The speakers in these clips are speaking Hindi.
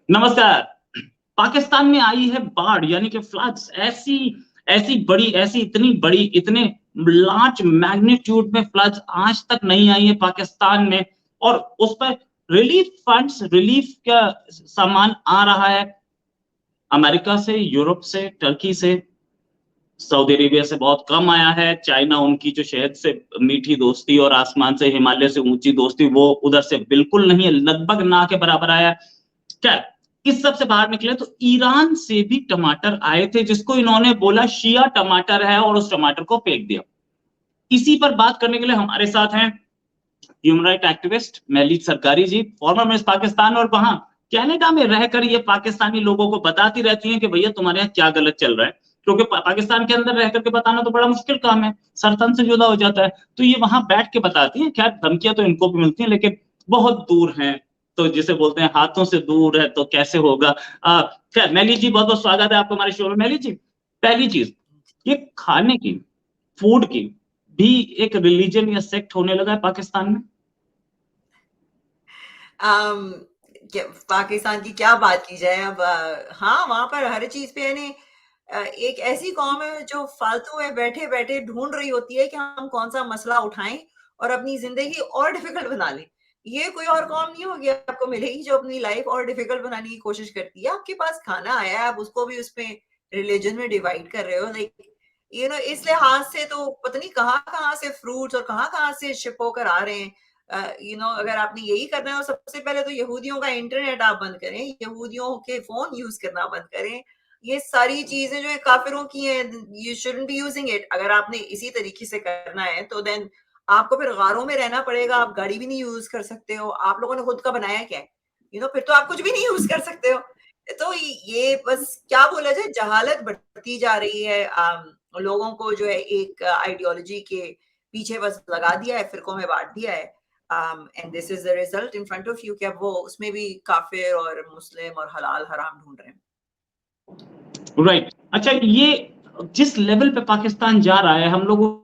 नमस्कार। पाकिस्तान में आई है बाढ़ यानी कि फ्लड्स ऐसी ऐसी बड़ी ऐसी इतनी बड़ी इतने लार्ज मैग्नीट्यूड में फ्लड्स आज तक नहीं आई है पाकिस्तान में और उस पर रिलीफ फंड्स रिलीफ का सामान आ रहा है अमेरिका से, यूरोप से, टर्की से, सऊदी अरेबिया से बहुत कम आया है। चाइना उनकी जो शहद से मीठी दोस्ती और आसमान से हिमालय से ऊंची दोस्ती वो उधर से बिल्कुल नहीं है, लगभग ना के बराबर आया है। क्या इस सब से बाहर निकले तो ईरान से भी टमाटर आए थे जिसको इन्होंने बोला शिया टमाटर है और उस टमाटर को फेंक दिया। इसी पर बात करने के लिए हमारे साथ हैं ह्यूमन राइट एक्टिविस्ट महलीज सरकारी जी, फॉर्मर मिस पाकिस्तान, और वहां कनाडा में रहकर ये पाकिस्तानी लोगों को बताती रहती हैं कि भैया तुम्हारे यहाँ क्या गलत चल रहा है, क्योंकि पाकिस्तान के अंदर रह करके बताना तो बड़ा मुश्किल काम है, सरतन से जुदा हो जाता है। तो ये वहां बैठ के बताती हैं। खैर धमकियां तो इनको भी मिलती हैं लेकिन बहुत दूर हैं, तो जिसे बोलते हैं हाथों से दूर है तो कैसे होगा। खैर मैली जी बहुत बहुत स्वागत है आपको हमारे शो में। मैली जी, पहली चीज ये खाने की, फूड की भी एक रिलीजन या सेक्ट होने लगा है पाकिस्तान में। पाकिस्तान की क्या बात की जाए अब। हाँ, वहां पर हर चीज पे यानी एक ऐसी कौम है जो फालतू में बैठे बैठे ढूंढ रही होती है कि हम कौन सा मसला उठाएं और अपनी जिंदगी और डिफिकल्ट बना लें। ये कोई और कौम नहीं होगी आपको मिलेगी जो अपनी लाइफ और डिफिकल्ट बनाने की कोशिश करती है। आपके पास खाना आया है, आप उसको भी उसमें रिलीजन में डिवाइड कर रहे हो। लाइक इस लिहाज से तो पता नहीं कहाँ कहाँ से फ्रूट्स और कहाँ कहाँ से शिप होकर आ रहे हैं। अगर आपने यही करना है तो सबसे पहले तो यहूदियों का इंटरनेट आप बंद करें, यहूदियों के फोन यूज करना बंद करें। ये सारी चीजें जो है काफिरों की हैं, you shouldn't be using it. अगर आपने इसी तरीके से करना है तो देन आपको फिर गारों में रहना पड़ेगा। आप गाड़ी भी नहीं यूज कर सकते हो। आप लोगों ने खुद का बनाया क्या है? फिर तो आप कुछ भी नहीं यूज कर सकते हो। तो ये बस क्या बोला जाए, जहालत बढ़ती जा रही है। लोगों को जो है एक आइडियोलॉजी के पीछे बस लगा दिया है, फिरकों में बांट दिया है। And this is the result in front of you कि अब वो उसमें भी काफिर और मुस्लिम और हलाल हराम ढूंढ रहे हैं। राइट। अच्छा, ये जिस लेवल पे पाकिस्तान जा रहा है, हम लोगों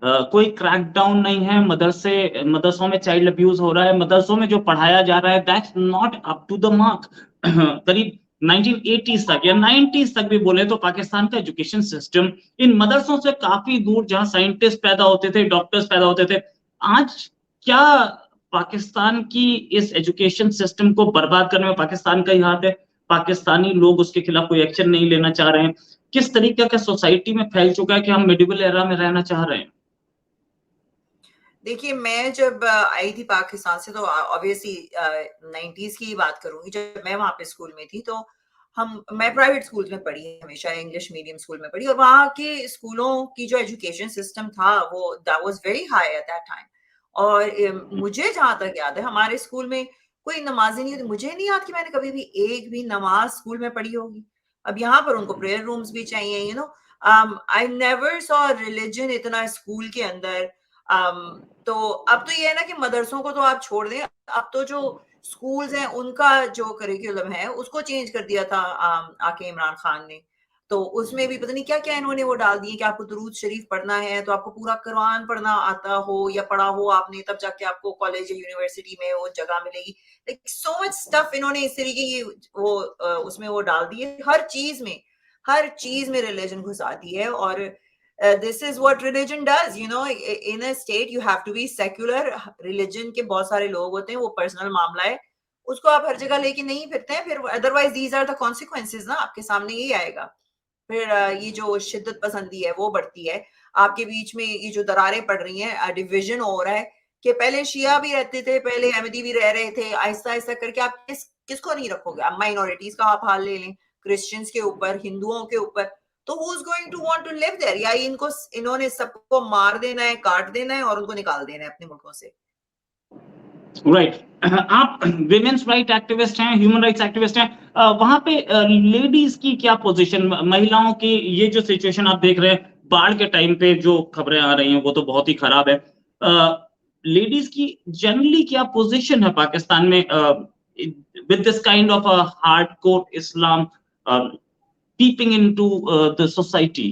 कोई क्रैकडाउन नहीं है, मदरसों में चाइल्ड अब्यूज हो रहा है, मदरसों में जो पढ़ाया जा रहा है that's not up to the mark. करीब 1980s तक या 90s तक भी बोले तो पाकिस्तान का एजुकेशन सिस्टम इन मदरसों से काफी दूर, जहां साइंटिस्ट पैदा होते थे, डॉक्टर्स पैदा होते थे। आज क्या पाकिस्तान की इस एजुकेशन सिस्टम को बर्बाद करने में पाकिस्तान का ही हाथ है? पाकिस्तानी लोग उसके खिलाफ कोई एक्शन नहीं लेना चाह रहे हैं? किस तरीके का सोसाइटी में फैल चुका है कि हम मिडिवल एरा में रहना चाह रहे हैं? देखिए, मैं जब आई थी पाकिस्तान से तो ऑब्वियसली 90s की बात करूंगी। जब मैं वहां पे स्कूल में थी तो मैं प्राइवेट स्कूल में पढ़ी, हमेशा इंग्लिश मीडियम स्कूल में पढ़ी, और वहाँ के स्कूलों की जो एजुकेशन सिस्टम था वो that was very high at that time. और मुझे जहां तक याद है हमारे स्कूल में कोई नमाज ही नहीं होती। मुझे नहीं याद कि मैंने कभी भी एक भी नमाज स्कूल में पढ़ी होगी। अब यहाँ पर उनको प्रेयर रूम्स भी चाहिए। आई नेवर सॉ रिलीजन इतना स्कूल के अंदर। तो अब तो ये है ना कि मदरसों को तो आप छोड़ दें, अब तो जो स्कूल्स हैं उनका जो करिकुलम है उसको चेंज कर दिया था आके इमरान खान ने। तो उसमें भी पता नहीं क्या क्या इन्होंने वो डाल दिए कि आपको दुरूद शरीफ पढ़ना है तो आपको पूरा कुरान पढ़ना आता हो या पढ़ा हो आपने, तब जाके आपको कॉलेज या यूनिवर्सिटी में वो जगह मिलेगी। लाइक सो मच स्टफ इन्होंने इस तरीके की वो उसमें वो डाल दिए। हर चीज में रिलीजन घुसा दी है। और this is what religion does, in a state you have to be secular। religion के बहुत सारे लोग होते हैं, वो पर्सनल मामला है, उसको आप हर जगह लेके नहीं फिरते हैं। फिर otherwise these are the consequences ना, आपके सामने यही आएगा। फिर ये जो शिद्दत पसंदी है वो बढ़ती है आपके बीच में। ये जो दरारें पड़ रही हैं, डिविजन हो रहा है कि पहले शिया भी रहते थे, पहले अहमदी भी रह रहे थे, आहिस्ता आहिस्ता करके आप किसको नहीं रखोगे। आप माइनॉरिटीज का आप हाल ले लें, क्रिश्चियंस के ऊपर, हिंदुओं के ऊपर, तो who is going to want to live there? या इन्होंने सबको मार देना है, काट देना है और उनको निकाल देना है अपने मुल्कों से। राइट। आप विमेन्स राइट एक्टिविस्ट हैं, ह्यूमन राइट्स एक्टिविस्ट हैं, वहां पे लेडीज की क्या पोजीशन, महिलाओं की ये जो सिचुएशन आप देख रहे हैं बाढ़ के टाइम पे जो खबरें आ रही हैं वो तो बहुत ही खराब है। लेडीज की जनरली क्या पोजीशन है पाकिस्तान में with this kind of hardcore Islam peeping into the society?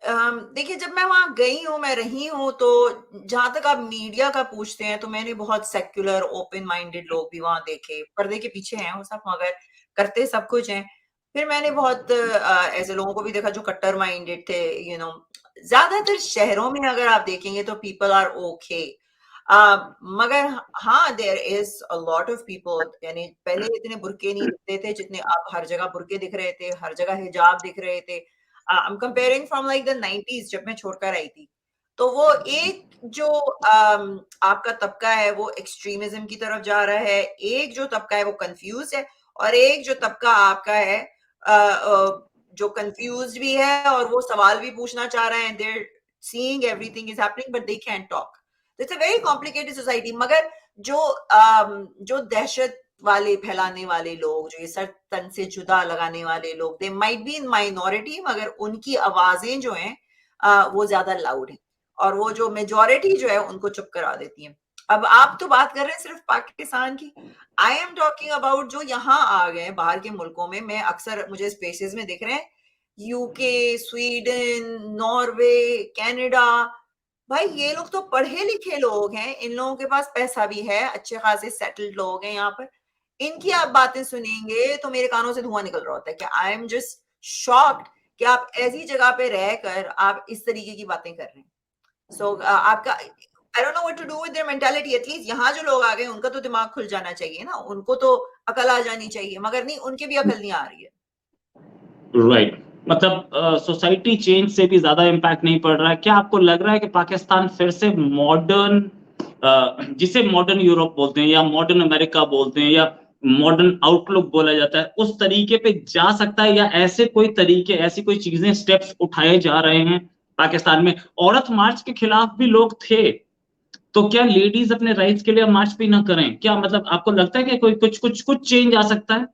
देखिए, जब मैं वहाँ गई हूँ, मैं रही हूँ, तो जहाँ तक आप मीडिया का पूछते हैं, तो मैंने बहुत सेक्युलर, ओपन माइंडेड लोग भी वहाँ देखे। पर्दे के पीछे हैं वो सब, मगर करते सब कुछ हैं। फिर मैंने बहुत ऐसे लोगों को भी देखा जो कट्टर माइंडेड थे, यू नो। ज़्यादातर शहरों में अगर आप देखेंगे तो पीपल आर ओके। मगर हाँ, there is a lot of people, यानी पहले इतने बुर्के नहीं दिखते थे जितने अब हर जगह बुर्के दिख रहे थे, हर जगह हिजाब दिख रहे थे। I am comparing from like the 90s जब मैं छोड़कर आई थी। तो वो एक जो आपका तबका है वो एक्सट्रीमिज्म की तरफ जा रहा है, एक जो तबका है वो कंफ्यूज है, और एक जो तबका आपका है जो कंफ्यूज भी है और वो सवाल भी पूछना चाह रहे हैं। They're seeing everything is happening but they can talk. It's a very complicated society. मगर जो जो दहशत वाले फैलाने वाले लोग, जो ये सर तन से जुदा लगाने वाले लोग, they might be in minority, मगर उनकी आवाजें जो हैं वो ज्यादा लाउड हैं, और वो जो मेजोरिटी जो है उनको चुप करा देती है। अब आप तो बात कर रहे हैं सिर्फ पाकिस्तान की, आई एम टॉकिंग अबाउट जो यहाँ आ गए बाहर के मुल्कों में। मैं अक्सर, मुझे स्पेसेस में दिख रहे हैं, यूके, स्वीडन, नॉर्वे, कनाडा। भाई ये लोग तो पढ़े लिखे लोग हैं, इन लोगों के पास पैसा भी है, अच्छे खासे सेटल्ड लोग हैं यहाँ पर। इनकी आप बातें सुनेंगे तो मेरे कानों से धुआं निकल रहा होता है कि आई एम जस्ट शॉक्ड कि आप ऐसी जगह पे रहकर आप इस तरीके की बातें कर रहे हैं। सो आपका I don't know what to do with their mentality. At least यहाँ जो लोग आ गए उनका तो दिमाग खुल जाना चाहिए ना, उनको तो अकल आ जानी चाहिए, मगर नहीं, उनके भी अकल नहीं आ रही है। राइट, मतलब सोसाइटी चेंज से भी ज्यादा इम्पैक्ट नहीं पड़ रहा है। क्या आपको लग रहा है कि पाकिस्तान फिर से मॉडर्न, जिसे मॉडर्न यूरोप बोलते हैं या मॉडर्न अमेरिका बोलते हैं या मॉडर्न आउटलुक बोला जाता है, उस तरीके पे जा सकता है, या ऐसे कोई तरीके, ऐसी कोई चीजें, स्टेप्स उठाए जा रहे हैं पाकिस्तान में? औरत मार्च के खिलाफ भी लोग थे, तो क्या लेडीज अपने राइट्स के लिए मार्च भी ना करें? क्या मतलब आपको लगता है कि कोई कुछ कुछ कुछ चेंज आ सकता है?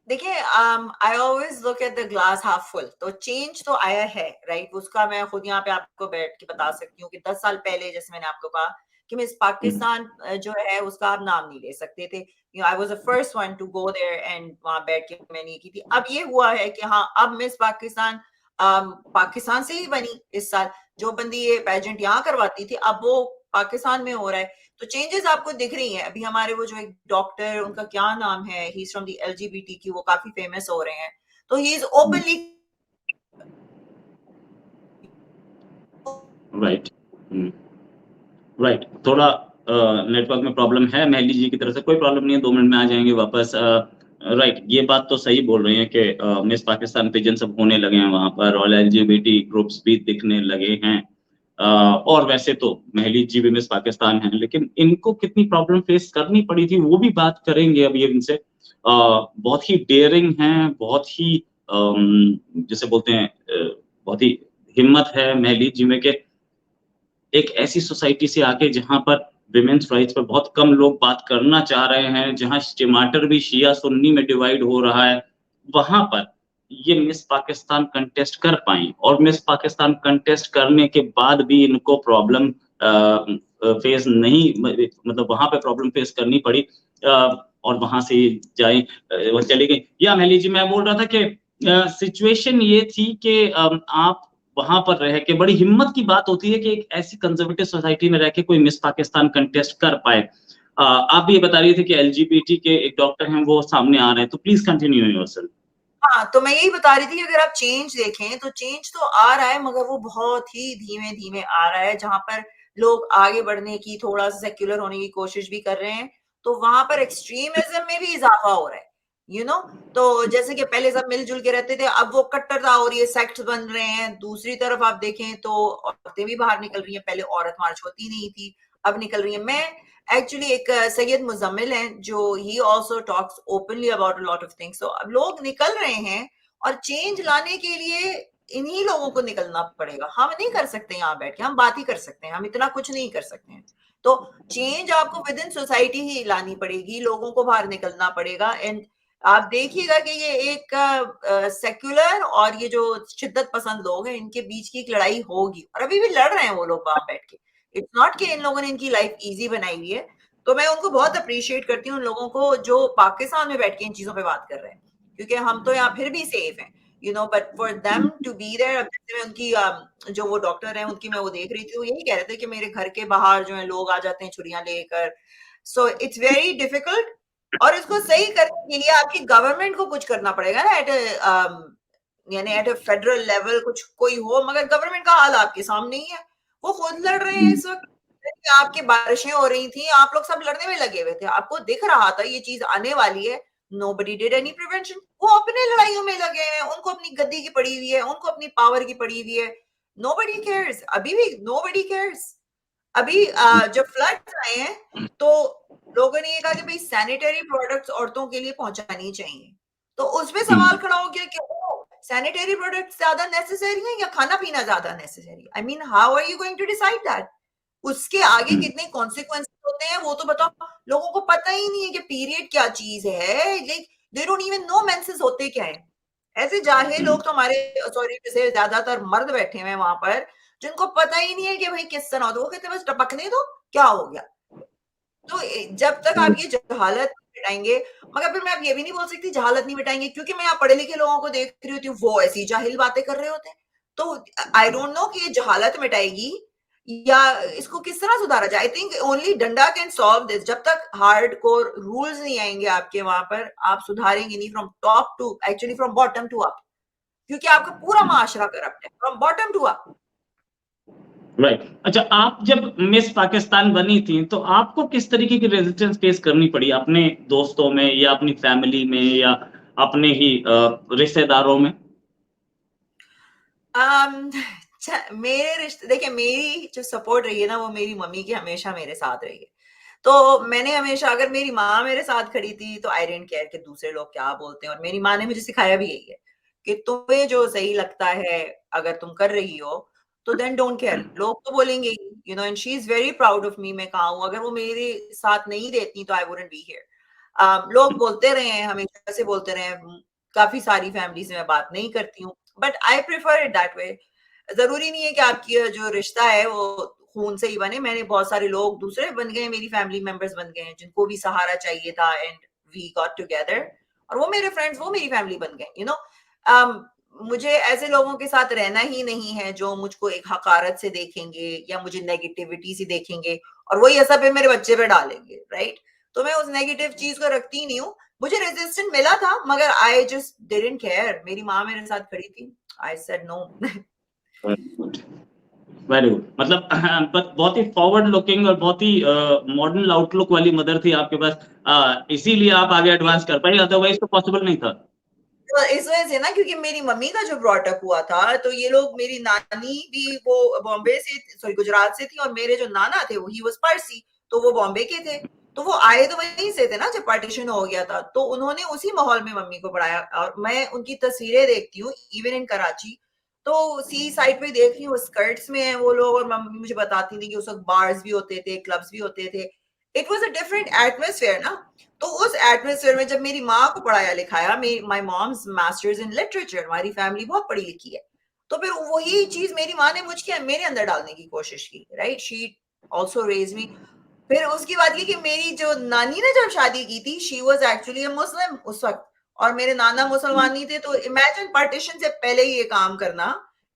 देखिए, I always look at the glass half full. तो चेंज तो आया है, राइट? उसका मैं खुद यहाँ पे आपको बैठ के बता सकती हूँ कि 10 साल पहले, जैसे मैंने आपको कहा कि मिस हम्म, पाकिस्तान जो है उसका आप नाम नहीं ले सकते थे। You know, I was the first one to go there and वहां बैठ के मैंने की थी। अब ये हुआ है कि हाँ, अब मिस पाकिस्तान पाकिस्तान से ही बनी इस साल। जो बंदी ये पेजेंट यहाँ करवाती थी, अब वो पाकिस्तान में हो रहा है। तो चेंजेस आपको दिख रही हैं। अभी हमारे वो जो एक डॉक्टर, उनका क्या नाम है, he is from the LGBTQ, वो काफी फेमस हो रहे हैं। तो he is openly right, right. थोड़ा नेटवर्क में प्रॉब्लम है महली जी की तरफ से, कोई प्रॉब्लम नहीं है, 2 मिनट में आ जाएंगे वापस। राइट, ये बात तो सही बोल रही हैं कि मिस पाकिस्तान पेजेंट सब होने लगे हैं वहां पर, और एलजीबीटी ग्रुप्स भी दिखने लगे हैं। और वैसे तो महली जी भी मिस पाकिस्तान हैं, लेकिन इनको कितनी प्रॉब्लम फेस करनी पड़ी थी वो भी बात करेंगे अभी इनसे। बहुत ही डेयरिंग हैं, बहुत ही जैसे बोलते हैं, बहुत ही हिम्मत है महली जी में कि एक ऐसी सोसाइटी से आके जहाँ पर विमेन्स राइट्स पर बहुत कम लोग बात करना चाह रहे हैं, जहाँ टमाटर भी शिया सुन्नी में डिवाइड हो रहा है, वहां पर ये मिस पाकिस्तान कंटेस्ट कर पाई, और मिस पाकिस्तान कंटेस्ट करने के बाद भी इनको प्रॉब्लम फेस नहीं, मतलब वहां पे प्रॉब्लम फेस करनी पड़ी, और वहां से जाए वो चली गई। या महली जी, मैं बोल रहा था कि सिचुएशन ये थी कि आप वहां पर रह के, बड़ी हिम्मत की बात होती है कि एक ऐसी कंजर्वेटिव सोसाइटी में रह के कोई मिस पाकिस्तान कंटेस्ट कर पाए। आप भी ये बता रही थी कि एलजीबीटी के एक डॉक्टर हैं, वो सामने आ रहे हैं, तो प्लीज कंटिन्यू योरसेल्फ। हाँ, तो मैं यही बता रही थी कि अगर आप चेंज देखें तो चेंज तो आ रहा है, मगर वो बहुत ही धीमे धीमे आ रहा है। जहां पर लोग आगे बढ़ने की, थोड़ा सा सेक्युलर होने की कोशिश भी कर रहे हैं, तो वहां पर एक्सट्रीमिज्म में भी इजाफा हो रहा है, यू नो। तो जैसे कि पहले सब मिलजुल के रहते थे, अब वो कट्टरता हो रही है, सेक्ट्स बन रहे हैं। दूसरी तरफ आप देखें तो औरतें भी बाहर निकल रही हैं। पहले औरत मार्च होती नहीं थी, अब निकल रही है। मैं एक्चुअली एक सैयद मुजम्मिल हैं जो ही also talks openly about a lot of things. तो अब लोग निकल रहे हैं, और चेंज लाने के लिए इन्हीं लोगों को निकलना पड़ेगा। हम नहीं कर सकते यहाँ बैठ के, हम बात ही कर सकते हैं, हम इतना कुछ नहीं कर सकते हैं। तो चेंज आपको विद इन सोसाइटी ही लानी पड़ेगी, लोगों को बाहर निकलना पड़ेगा। एंड आप देखिएगा कि ये एक सेक्युलर और ये जो शिद्दत पसंद लोग हैं, इनके बीच की एक लड़ाई होगी, और अभी भी लड़ रहे हैं वो लोग वहां बैठ के। इट्स नॉट कि इन लोगों ने इनकी लाइफ इजी बनाई हुई है। तो मैं उनको बहुत अप्रिशिएट करती हूँ, उन लोगों को जो पाकिस्तान में बैठ के इन चीजों पे बात कर रहे हैं, क्योंकि हम तो यहाँ फिर भी सेफ हैं। you know, but for them to be there, अब जैसे मैं उनकी जो वो डॉक्टर हैं उनकी मैं वो देख रही थी, वो यही कह रहे थे कि मेरे घर के बाहर जो है लोग आ जाते हैं छुरियां लेकर, सो इट्स वेरी डिफिकल्ट। और इसको सही करने के लिए आपकी गवर्नमेंट को कुछ करना पड़ेगा ना, यानी एट अ फेडरल लेवल कुछ कोई हो, मगर गवर्नमेंट का हाल आपके सामने ही है, वो खुद लड़ रहे हैं इस वक्त। आपकी बारिशें हो रही थी, आप लोग सब लड़ने में लगे हुए थे, आपको दिख रहा था ये चीज आने वाली है, nobody did any prevention। वो अपने लड़ाइयों में लगे हैं, उनको अपनी गद्दी की पड़ी हुई है, उनको अपनी पावर की पड़ी हुई है, nobody cares, अभी भी nobody cares। अभी जब फ्लड्स आए हैं तो लोगों ने ये कहा कि भाई सैनिटरी प्रोडक्ट्स औरतों के लिए पहुंचानी चाहिए, तो उसमें सवाल खड़ा हो गया कि सैनिटरी प्रोडक्ट्स ज्यादा नेसेसरी है या खाना पीना ज्यादा necessary? I mean how are you going to decide that? उसके आगे कितने कॉन्सिक्वेंसेस होते हैं वो तो बताओ। लोगों को पता ही नहीं है कि पीरियड क्या चीज है, like they don't even know menses होते क्या है। ऐसे जाहिल लोग तो हमारे, सॉरी, जैसे ज्यादातर मर्द बैठे हुए हैं वहां पर, जिनको पता ही नहीं है कि भाई किस तरह होता, वो कहते हैं बस टपकने दो, क्या हो गया। तो जब तक आप ये जहालत मिटाएंगे, मगर फिर मैं अब ये भी नहीं बोल सकती जहालत नहीं मिटाएंगे, क्योंकि मैं यहाँ पढ़े लिखे लोगों को देख रही होती हूँ, वो ऐसी जाहिल बातें कर रहे होते हैं। तो आई डोंट नो कि ये जहालत मिटाएगी या इसको किस तरह सुधारा जाए। आई थिंक ओनली डंडा कैन सॉल्व दिस। जब तक हार्ड कोर रूल्स नहीं आएंगे आपके वहां पर, आप सुधारेंगे नहीं from top to, actually from bottom to up, क्योंकि आपका पूरा माशरा करप्ट है from bottom to up. Right. अच्छा, आप जब मिस पाकिस्तान बनी थी तो आपको किस तरीके की रेजिस्टेंस फेस करनी पड़ी, अपने दोस्तों में या अपनी फैमिली में या अपने ही रिश्तेदारों में? मेरे रिश्ते, देखिए मेरी जो सपोर्ट रही है ना, वो मेरी मम्मी की हमेशा मेरे साथ रही है। तो मैंने हमेशा, अगर मेरी माँ मेरे साथ खड़ी थी तो आई डेंट केयर कि दूसरे लोग क्या बोलते हैं, और मेरी माँ ने मुझे सिखाया भी यही है कि तुम्हें जो सही लगता है अगर तुम कर रही हो तो देन डोंट केयर, लोग तो बोलेंगे ही, you know. And she is very proud of me. मैं कहा हूँ अगर वो मेरे साथ नहीं देती तो आई वुडंट बी हियर। लोग बोलते रहे हैं, हमेशा से बोलते रहे हैं, काफी सारी फैमिली से मैं बात नहीं करती हूँ, but I prefer it that वे। जरूरी नहीं है कि आपकी जो रिश्ता है वो खून से ही बने। मैंने बहुत सारे लोग दूसरे बन गए, मेरी फैमिली मेंबर्स बन गए हैं जिनको भी सहारा चाहिए था, एंड वी गॉट टुगेदर, और वो मेरे फ्रेंड्स, वो मेरी फैमिली बन गए, यू नो। मुझे ऐसे लोगों के साथ रहना ही नहीं है जो मुझको एक हकारत से देखेंगे या मुझे नेगेटिविटी से देखेंगे और वही असर पे मेरे बच्चे पे डालेंगे, राइट? तो मैं उस नेगेटिव चीज को रखती ही नहीं हूँ। मुझे रेजिस्टेंस मिला था मगर आई जस्ट डिडंट केयर। मेरी माँ मेरे साथ खड़ी थी, I said no. Very good. मतलब बहुत ही फॉरवर्ड लुकिंग और बहुत ही मॉडर्न आउटलुक वाली मदर थी आपके पास, इसीलिए आप आगे एडवांस कर पाई, अदरवाइज तो पॉसिबल नहीं था। तो इस वजह से ना, क्योंकि मेरी मम्मी का जो ब्रॉटअप हुआ था, तो ये लोग, मेरी नानी भी वो बॉम्बे से, सॉरी गुजरात से थी, और मेरे जो नाना थे वो ही वाज पारसी, तो वो बॉम्बे के थे। तो वो आए तो वहीं से थे ना जब पार्टीशन हो गया था, तो उन्होंने उसी माहौल में मम्मी को पढ़ाया। और मैं उनकी तस्वीरें देखती हूँ इवन इन कराची, तो सी साइड पे देख रही हूँ स्कर्ट्स में है वो लोग, और मम्मी मुझे बताती थी कि उस वक्त बार्स भी होते थे, क्लब्स भी होते थे। It was a different atmosphere ना। तो उस एटमॉस्फेयर में जब मेरी माँ को पढ़ाया लिखाया, my moms masters in literature, हमारी फैमिली बहुत पढ़ी लिखी है, तो फिर वही चीज मेरी माँ ने मुझके मेरे अंदर डालने की कोशिश की, right? She also raise me. फिर उसकी बात ये कि मेरी जो नानी ने जब शादी की थी, शी वाज एक्चुअली अ मुस्लिम उस वक्त, और मेरे नाना मुसलमान नहीं थे। तो इमेजिन पार्टीशन से पहले ही ये काम करना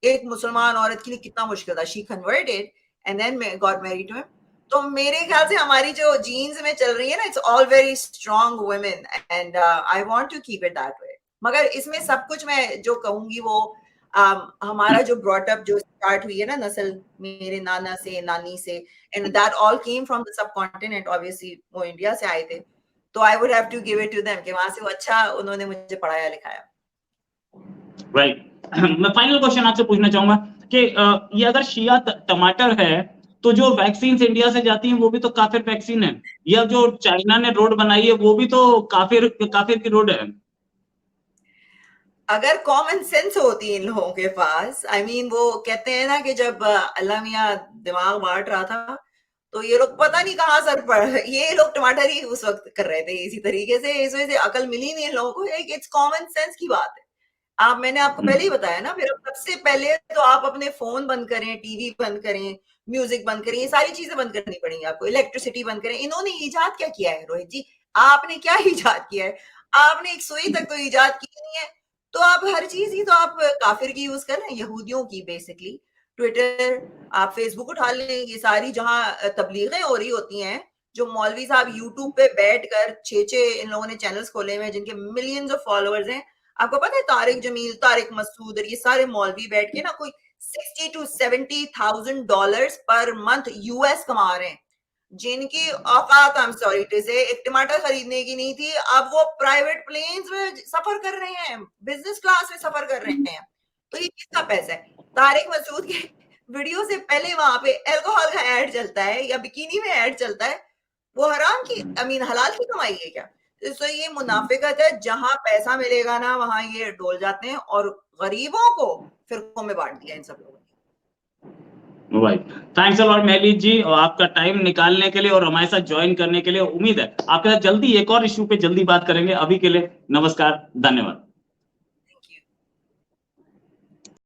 एक मुसलमान औरत के लिए कितना मुश्किल था। She converted and then got married to him. तो मेरे ख्याल से हमारी जो जीन्स में चल रही है ना, it's all very strong women, and I want to keep it that way. मगर इसमें सब कुछ मैं जो कहूंगी वो हमारा जो ब्रॉटअप जो स्टार्ट हुई है ना नस्ल, मेरे नाना से, नानी से, and that all came from the subcontinent, obviously वो इंडिया से आए थे। तो I would have to give it to them कि वहां से वो अच्छा उन्होंने मुझे पढ़ाया लिखाया। राइट। मैं फाइनल क्वेश्चन आपसे पूछना चाहूंगा कि ये अगर शिया टमाटर है तो जो वैक्सीन इंडिया से जाती हैं वो भी तो काफिर वैक्सीन है, या जो चाइना ने रोड बनाई है वो भी तो काफिर काफिर की रोड है। अगर कॉमन सेंस होती इन लोगों के पास, आई मीन वो कहते हैं ना कि जब अल्लाह मियाँ दिमाग बांट रहा था तो ये लोग पता नहीं कहाँ सर पड़, ये लोग टमाटर ही उस वक्त कर रहे थे इसी तरीके से। इस वजह से अकल मिली नहीं इन लोगों को। एक इट्स कॉमन सेंस की बात है। आप, मैंने आपको पहले ही बताया ना, फिर सबसे पहले तो आप अपने फोन बंद करें, टीवी बंद करें, म्यूजिक बंद करें, ये सारी चीजें बंद करनी पड़ेंगी आपको, इलेक्ट्रिसिटी बंद करें। इन्होंने इजाद क्या किया है रोहित जी? आपने क्या इजाद किया है? आपने एक सुई तक तो इजाद की नहीं है। तो आप हर चीज ही तो आप काफिर की यूज कर रहे हैं, यहूदियों की बेसिकली। ट्विटर, आप फेसबुक उठा लें, ये सारी जहां तबलीगें हो रही होती हैं, जो मौलवी साहब यूट्यूब पे बैठकर 6 इन लोगों ने चैनल्स खोले हुए हैं जिनके मिलियंस ऑफ फॉलोअर्स हैं। आपको पता है तारिक जमील, तारिक मसूद और ये सारे मौलवी बैठ के ना कोई $60,000 to $70,000 पर मंथ यूएस कमा रहे हैं, जिनकी औकात, आई एम सॉरी टू से, एक टमाटर खरीदने की नहीं थी, अब वो प्राइवेट प्लेन्स में सफर कर रहे हैं, बिजनेस क्लास में सफर कर रहे हैं। तो ये किसका पैसा है? तारिक मसूद के वीडियो से पहले वहां पे अल्कोहल का ऐड चलता है या बिकिनी में ऐड चलता है, वो हराम की, आई मीन हलाल की कमाई है क्या? तो ये मुनाफिकत है, जहां पैसा मिलेगा ना वहां ये डोल जाते हैं, और गरीबों को फिरकों में बांट दिया इन सब लोगों ने। Right, thanks a lot Mehli ji, और आपका टाइम निकालने के लिए और हमारे साथ ज्वाइन करने के लिए। उम्मीद है आपके साथ जल्दी एक और इश्यू पे जल्दी बात करेंगे। अभी के लिए नमस्कार, धन्यवाद।